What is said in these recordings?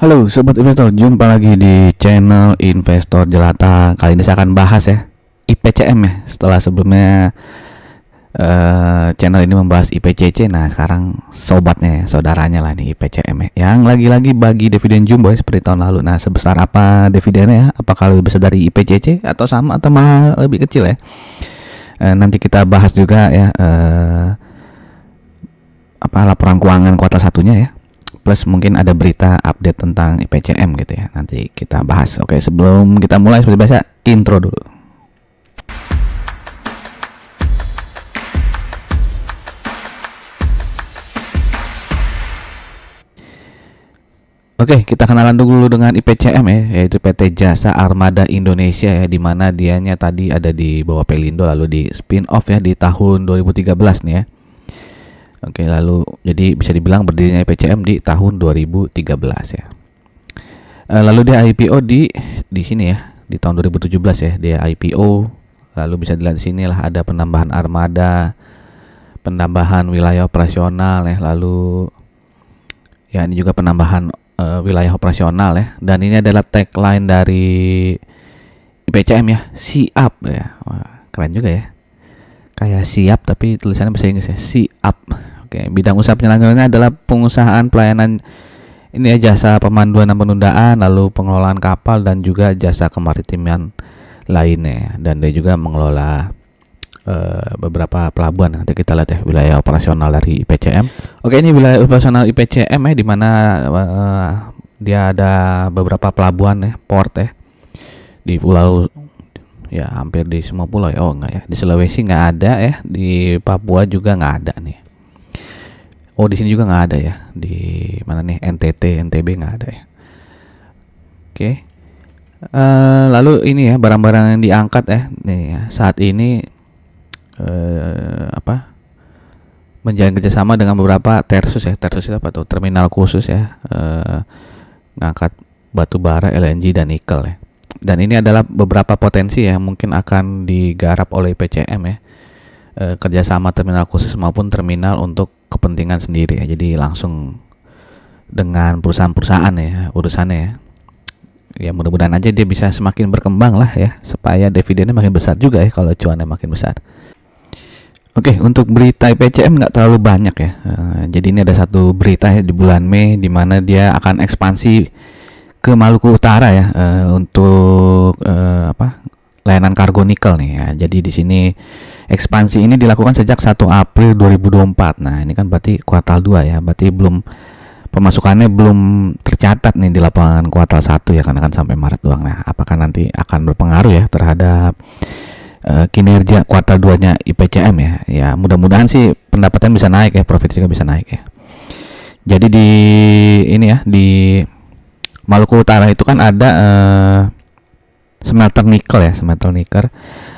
Halo Sobat Investor, jumpa lagi di channel Investor Jelata. Kali ini saya akan bahas ya IPCM ya. Setelah sebelumnya channel ini membahas IPCC, nah sekarang sobatnya, saudaranya lah nih IPCM ya, yang lagi-lagi bagi dividen jumbo ya, seperti tahun lalu. Nah sebesar apa dividennya ya? Apakah lebih besar dari IPCC atau sama atau malah lebih kecil ya? Nanti kita bahas juga ya laporan keuangan kuartal satunya ya. Plus mungkin ada berita update tentang IPCM gitu ya. Nanti kita bahas. Oke, sebelum kita mulai seperti biasa intro dulu. Oke, kita kenalan dulu dengan IPCM ya, yaitu PT Jasa Armada Indonesia ya, di mana dianya tadi ada di bawah Pelindo lalu di spin off ya di tahun 2013 nih ya. Oke, lalu jadi bisa dibilang berdirinya IPCM di tahun 2013 ya. Lalu dia IPO di sini ya, di tahun 2017 ya, dia IPO. Lalu bisa dilihat di sini lah ada penambahan armada, penambahan wilayah operasional ya, lalu ya ini juga penambahan wilayah operasional ya. Dan ini adalah tagline dari IPCM ya, siap ya. Wah, keren juga ya. Kayak siap tapi tulisannya bahasa Inggris ya, siap. Oke, bidang usaha penyelenggaranya adalah pengusahaan pelayanan ini ya, jasa pemanduan dan penundaan, lalu pengelolaan kapal dan juga jasa kemaritiman lainnya. Dan dia juga mengelola beberapa pelabuhan. Nanti kita lihat ya wilayah operasional dari IPCM. Oke, ini wilayah operasional IPCM ya, di mana dia ada beberapa pelabuhan ya, port ya, di pulau ya, hampir di semua pulau ya. Oh enggak ya, di Sulawesi nggak ada ya, di Papua juga nggak ada nih. Oh, di sini juga nggak ada ya, di mana nih, NTB nggak ada ya. Oke. Lalu ini ya barang-barang yang diangkat ya nih ya, saat ini menjalin kerjasama dengan beberapa tersus ya. Tersus itu apa tuh? Terminal khusus ya, ngangkat batu bara, LNG dan nikel ya. Dan ini adalah beberapa potensi ya, mungkin akan digarap oleh PCM ya, kerjasama terminal khusus maupun terminal untuk kepentingan sendiri ya. Jadi langsung dengan perusahaan-perusahaan ya urusannya ya. Ya mudah-mudahan aja dia bisa semakin berkembang lah ya, supaya dividennya makin besar juga ya kalau cuannya makin besar. Oke, untuk berita IPCM nggak terlalu banyak ya. Jadi ini ada satu berita ya di bulan Mei, di mana dia akan ekspansi ke Maluku Utara ya, untuk layanan kargo nikel nih ya. Jadi di sini ekspansi ini dilakukan sejak 1 April 2024. Nah, ini kan berarti kuartal 2 ya. Berarti pemasukannya belum tercatat nih di laporan kuartal 1 ya, karena kan sampai Maret doang. Nah, apakah nanti akan berpengaruh ya terhadap kinerja kuartal 2-nya IPCM ya? Ya, mudah-mudahan sih pendapatan bisa naik ya, profit juga bisa naik ya. Jadi di ini ya, di Maluku Utara itu kan ada smelter nikel ya, smelter nikel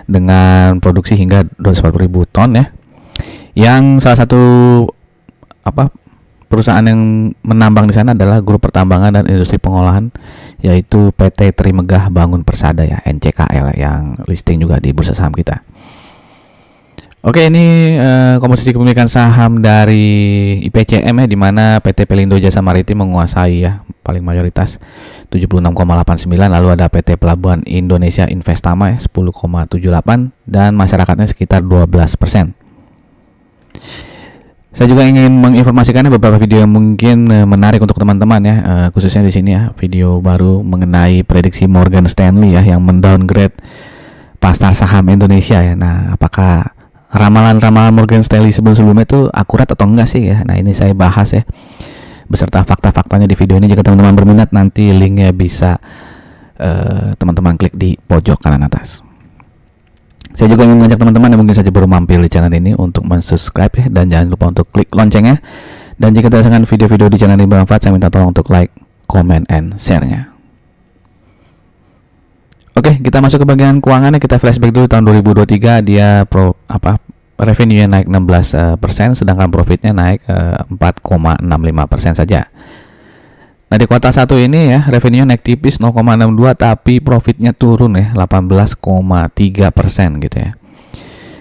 dengan produksi hingga 240.000 ton ya. Yang salah satu perusahaan yang menambang di sana adalah Grup Pertambangan dan Industri Pengolahan, yaitu PT Trimegah Bangun Persada ya, NCKL, yang listing juga di bursa saham kita. Oke, ini komposisi kepemilikan saham dari IPCM ya, di mana PT Pelindo Jasa Maritim menguasai ya paling mayoritas 76,89, lalu ada PT Pelabuhan Indonesia Investama ya 10,78, dan masyarakatnya sekitar 12%. Saya juga ingin menginformasikannya beberapa video yang mungkin menarik untuk teman-teman ya, khususnya di sini ya, video baru mengenai prediksi Morgan Stanley ya, yang mendowngrade pasar saham Indonesia ya. Nah, apakah ramalan-ramalan Morgan Stanley sebelum-sebelumnya itu akurat atau enggak sih ya? Nah, ini saya bahas ya beserta fakta-faktanya di video ini. Jika teman-teman berminat, nanti linknya bisa teman-teman klik di pojok kanan atas. Saya juga ingin mengajak teman-teman yang mungkin saja baru mampir di channel ini untuk subscribe ya, dan jangan lupa untuk klik loncengnya. Dan jika dirasakan video-video di channel ini bermanfaat, saya minta tolong untuk like, comment, and share-nya. Oke, kita masuk ke bagian keuangannya. Kita flashback dulu tahun 2023. Dia revenue-nya naik 16%, sedangkan profitnya naik 4,65% saja. Nah, di kuartal 1 ini ya, revenue naik tipis 0,62, tapi profitnya turun ya 18,3% gitu ya.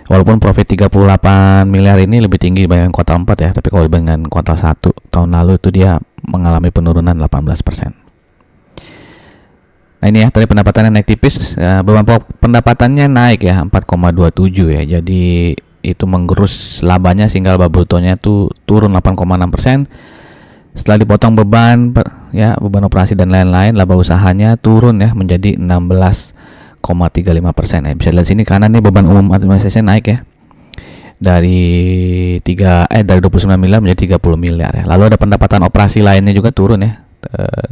Walaupun profit 38 miliar ini lebih tinggi dibandingkan kuartal 4 ya, tapi kalau dibandingkan kuartal 1 tahun lalu itu dia mengalami penurunan 18%. Nah ini ya, tadi pendapatannya naik tipis, beban pokok pendapatannya naik ya 4,27 ya. Jadi itu menggerus labanya sehingga laba brutonya tuh turun 8,6%. Setelah dipotong beban beban operasi dan lain-lain, laba usahanya turun ya menjadi 16,35% ya. Bisa lihat sini kanan nih, beban umum administrasi naik ya. Dari 29 miliar menjadi 30 miliar ya. Lalu ada pendapatan operasi lainnya juga turun ya.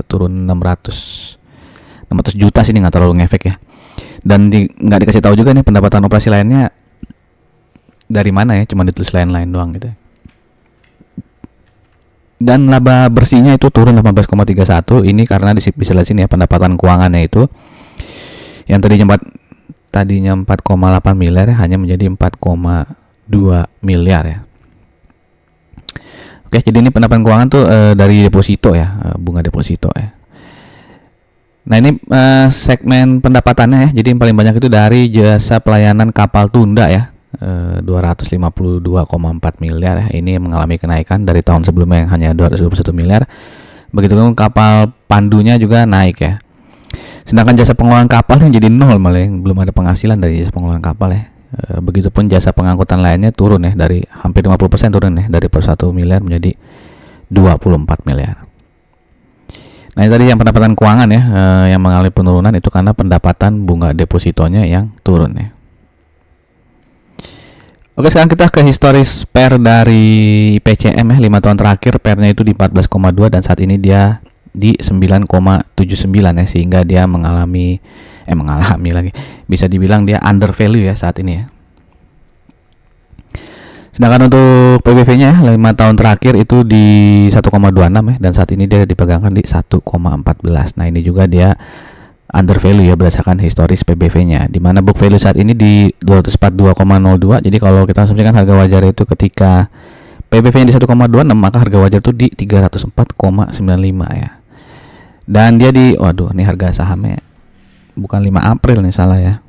Turun 600 juta sini, nggak terlalu ngefek ya. Dan nggak dikasih tahu juga nih pendapatan operasi lainnya dari mana ya, cuma ditulis lain-lain doang gitu. Dan laba bersihnya itu turun 18,31. Ini karena bisa lihat sini ya, pendapatan keuangannya itu yang tadinya 4,8 miliar ya, hanya menjadi 4,2 miliar ya. Oke, jadi ini pendapatan keuangan tuh dari deposito ya, bunga deposito ya. Nah ini segmen pendapatannya ya. Jadi yang paling banyak itu dari jasa pelayanan kapal tunda ya, 252,4 miliar ya. Ini mengalami kenaikan dari tahun sebelumnya yang hanya 221 miliar. Begitupun kapal pandunya juga naik ya. Sedangkan jasa pengelolaan kapal yang jadi nol, malah yang belum ada penghasilan dari jasa pengelolaan kapal ya. Begitupun jasa pengangkutan lainnya turun ya, dari hampir 50% turun ya, dari 1 miliar menjadi 24 miliar. Nah ini tadi yang pendapatan keuangan ya, yang mengalami penurunan itu karena pendapatan bunga depositonya yang turun ya. Oke, sekarang kita ke historis PER dari IPCM ya. 5 tahun terakhir PER-nya itu di 14,2 dan saat ini dia di 9,79 ya, sehingga dia mengalami lagi, bisa dibilang dia under value ya saat ini ya. Sedangkan untuk PBV-nya 5 tahun terakhir itu di 1,26 ya, dan saat ini dia dipegangkan di 1,14. Nah ini juga dia under value ya berdasarkan historis PBV-nya, di mana book value saat ini di 242,02. Jadi kalau kita asumsikan harga wajar itu ketika PBV-nya di 1,26, maka harga wajar itu di 304,95 ya. Dan dia di, waduh, ini harga sahamnya bukan 5 April nih, salah ya.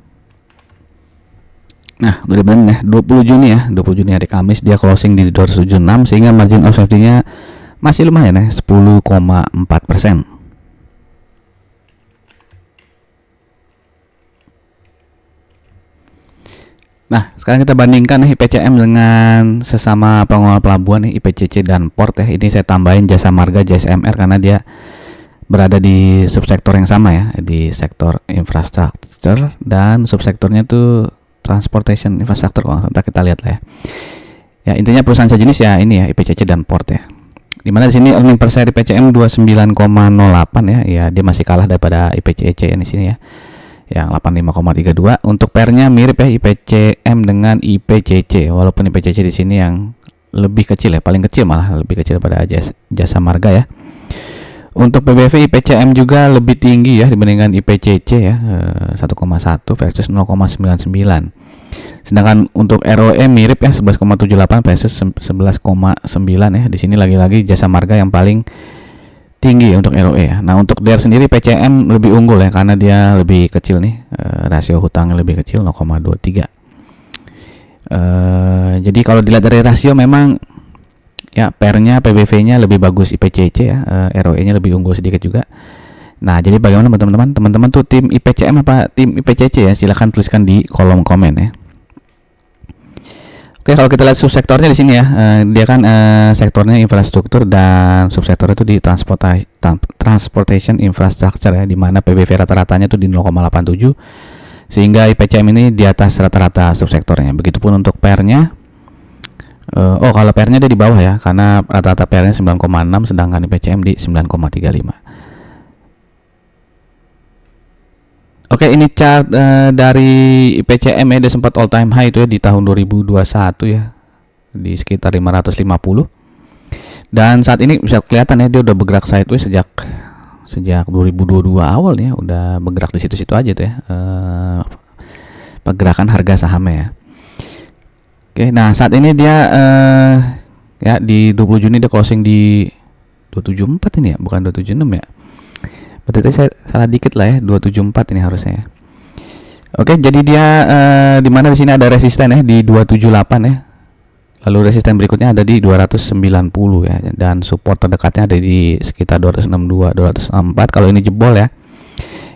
Nah, udah bener ya, 20 Juni ya, 20 Juni hari Kamis dia closing di 276, sehingga margin of safety-nya masih lumayan ya, 10,4%. Nah, sekarang kita bandingkan nih IPCM dengan sesama pengelola pelabuhan nih, IPCC dan Port ya. Ini saya tambahin Jasa Marga, JSMR, karena dia berada di subsektor yang sama ya, di sektor infrastruktur, dan subsektornya tuh transportation infrastructure. Nanti kita lihat lah ya. Ya intinya perusahaan sejenis ya ini ya, IPCC dan Port ya. Dimana di sini earning per share IPCM 29,08 ya. Ya dia masih kalah daripada IPCC yang di sini ya, yang 85,32. Untuk PER-nya mirip ya IPCM dengan IPCC, walaupun IPCC di sini yang lebih kecil ya, paling kecil malah lebih kecil daripada Jasa Marga ya. Untuk PBV IPCM juga lebih tinggi ya dibandingkan IPCC ya, 1,1 versus 0,99. Sedangkan untuk ROE mirip ya, 11,78 versus 11,9 ya. Di sini lagi-lagi Jasa Marga yang paling tinggi untuk ROE ya. Nah untuk DER sendiri PCM lebih unggul ya, karena dia lebih kecil nih, rasio hutangnya lebih kecil 0,23. Jadi kalau dilihat dari rasio memang ya PER-nya, PBV-nya lebih bagus IPCC ya, ROE-nya lebih unggul sedikit juga. Nah jadi bagaimana teman-teman? Teman-teman tuh tim IPCM apa tim IPCC ya? Silahkan tuliskan di kolom komen ya. Oke, kalau kita lihat subsektornya di sini ya, dia kan sektornya infrastruktur dan subsektor itu di transportation infrastructure ya, di mana PBV rata-ratanya itu di 0,87, sehingga IPCM ini di atas rata-rata subsektornya. Begitupun untuk PER-nya. Kalau PER-nya dia di bawah ya, karena rata-rata PER-nya 9,6, sedangkan IPCM di 9,35. Oke, ini chart dari IPCM ya, dia sempat all time high itu ya di tahun 2021 ya, di sekitar 550. Dan saat ini bisa kelihatan ya, dia udah bergerak sideways sejak 2022 awal ya, udah bergerak di situ-situ aja tuh ya, pergerakan harga sahamnya ya. Oke, nah saat ini dia ya di 20 Juni dia closing di 274 ini ya, bukan 276 ya. Berarti saya salah dikit lah ya, 274 ini harusnya ya. Oke, jadi dia di mana di sini ada resisten ya di 278 ya. Lalu resisten berikutnya ada di 290 ya, dan support terdekatnya ada di sekitar 262, 264. Kalau ini jebol ya,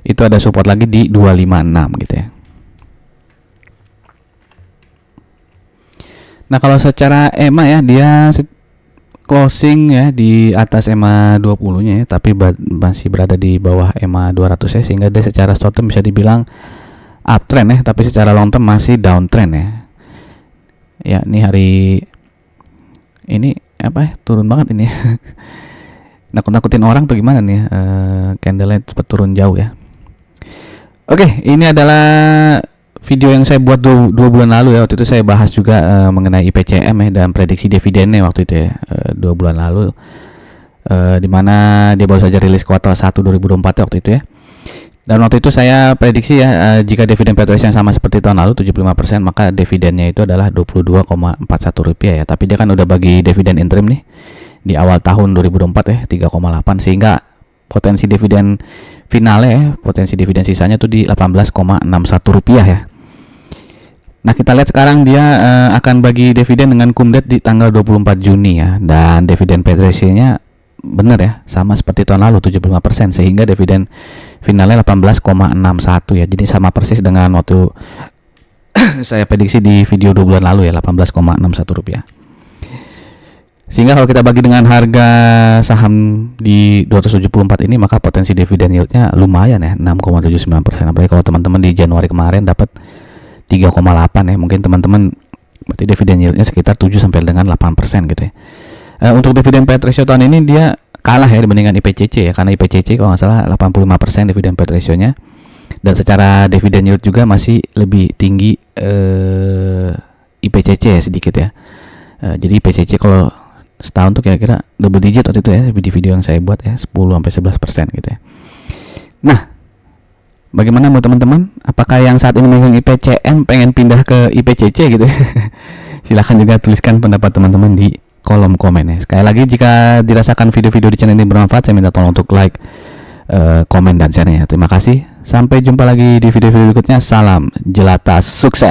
itu ada support lagi di 256 gitu ya. Nah, kalau secara EMA ya, dia closing ya di atas EMA 20-nya ya, tapi masih berada di bawah EMA 200 ya, sehingga dia secara short term bisa dibilang uptrend ya, tapi secara long term masih downtrend ya. Ya, ini hari ini apa ya, turun banget ini ya. Nakut-nakutin orang tuh gimana nih ya? Candlenya cepat turun jauh ya. Oke, ini adalah video yang saya buat 2 bulan lalu ya. Waktu itu saya bahas juga mengenai IPCM ya, dan prediksi dividennya waktu itu ya, 2 bulan lalu, dimana dia baru saja rilis kuartal 1 2024 waktu itu ya. Dan waktu itu saya prediksi ya, jika dividen Petrosi yang sama seperti tahun lalu 75%, maka dividennya itu adalah Rp22,41 ya. Tapi dia kan udah bagi dividen interim nih di awal tahun 2024 ya, 3,8, sehingga potensi dividen finalnya ya, potensi dividen sisanya tuh di Rp18,61 ya. Nah, kita lihat sekarang dia akan bagi dividen dengan cum date di tanggal 24 Juni ya, dan dividen Petrosi-nya benar ya, sama seperti tahun lalu 75%, sehingga dividen finalnya 18,61 ya. Jadi sama persis dengan waktu saya prediksi di video 2 bulan lalu ya, Rp18,61. Sehingga kalau kita bagi dengan harga saham di 274 ini, maka potensi dividen yieldnya lumayan ya, 6,79%. Apalagi kalau teman-teman di Januari kemarin dapat 3,8 ya, mungkin teman-teman berarti dividen yieldnya sekitar 7 sampai dengan 8% gitu ya. Untuk dividen payout ratio tahun ini dia kalah ya dibandingkan IPCC ya, karena IPCC kalau nggak salah 85% dividen payout ratio-nya, dan secara dividen yield juga masih lebih tinggi IPCC ya sedikit ya. Jadi IPCC kalau setahun tuh kira-kira double digit waktu itu ya, di video yang saya buat ya, 10 sampai 11% gitu ya. Nah, bagaimana menurut teman-teman? Apakah yang saat ini megang IPCM pengen pindah ke IPCC gitu ya? Silahkan juga tuliskan pendapat teman-teman di kolom komen ya. Sekali lagi, jika dirasakan video-video di channel ini bermanfaat, saya minta tolong untuk like, komen, dan share-nya. Terima kasih. Sampai jumpa lagi di video-video berikutnya. Salam jelata sukses.